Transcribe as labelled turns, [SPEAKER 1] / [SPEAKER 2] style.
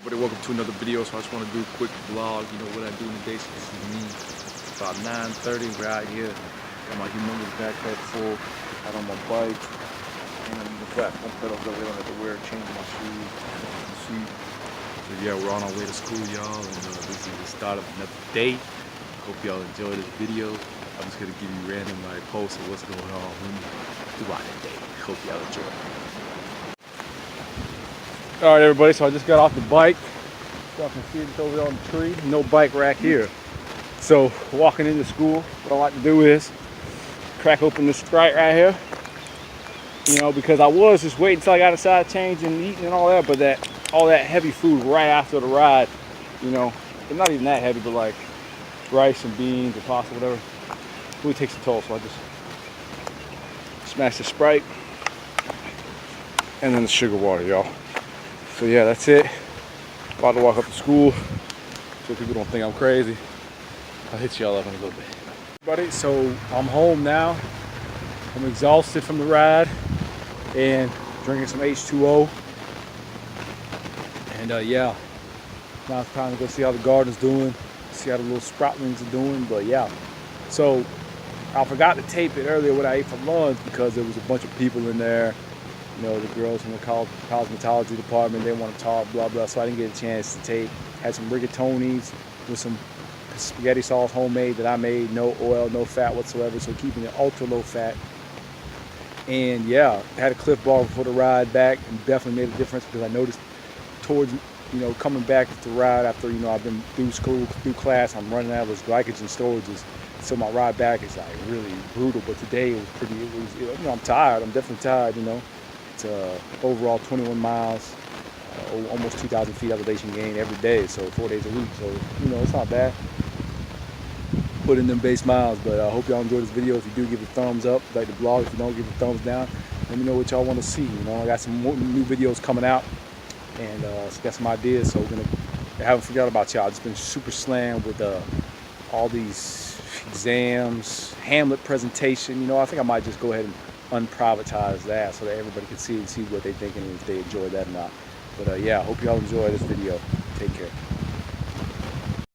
[SPEAKER 1] Everybody, welcome to another video. So I just want to do a quick vlog, what I do in the day. So this is me. It's about 9:30. We're out here. Got my humongous backpack full, out on my bike. And the platform pedals over there. I don't have to wear, changing my shoes. So yeah, we're on our way to school, y'all. And this is the start of another day. Hope y'all enjoy this video. I'm just gonna give you random posts of what's going on throughout the day. Hope y'all enjoy. All right, everybody, so I just got off the bike. Y'all can see it's over there on the tree. No bike rack here. So walking into school, what I like to do is crack open this Sprite right here. Because I was just waiting until I got inside, changing and eating and all that, but all that heavy food right after the ride, but not even that heavy, but like rice and beans or pasta, whatever, really takes a toll. So I just smashed the Sprite and then the sugar water, y'all. So yeah, that's it. About to walk up to school so people don't think I'm crazy. I'll hit y'all up in a little bit. Everybody, so I'm home now. I'm exhausted from the ride and drinking some H2O. And yeah, now it's time to go see how the garden's doing, see how the little sproutlings are doing. But yeah, so I forgot to tape it earlier what I ate for lunch because there was a bunch of people in there. The girls from the cosmetology department, they want to talk, blah, blah. So I didn't get a chance to tape. Had some rigatonis with some spaghetti sauce homemade that I made. No oil, no fat whatsoever. So keeping it ultra low fat. And yeah, had a Cliff Bar before the ride back and definitely made a difference because I noticed towards, coming back to the ride after, I've been through school, through class, I'm running out of those glycogen storages. So my ride back is like really brutal. But today it was pretty, I'm tired. I'm definitely tired, It's overall 21 miles, almost 2,000 feet elevation gain every day, so 4 days a week. So, it's not bad. Put in them base miles, but I hope y'all enjoy this video. If you do, give it a thumbs up. Like the blog. If you don't, give it a thumbs down. Let me know what y'all want to see. I got some more new videos coming out, and got some ideas. So I haven't forgot about y'all. It's been super slammed with all these exams, Hamlet presentation. I think I might just go ahead and unprivatize that so that everybody can see what they think and if they enjoy that or not. But yeah, I hope y'all enjoy this video. Take care.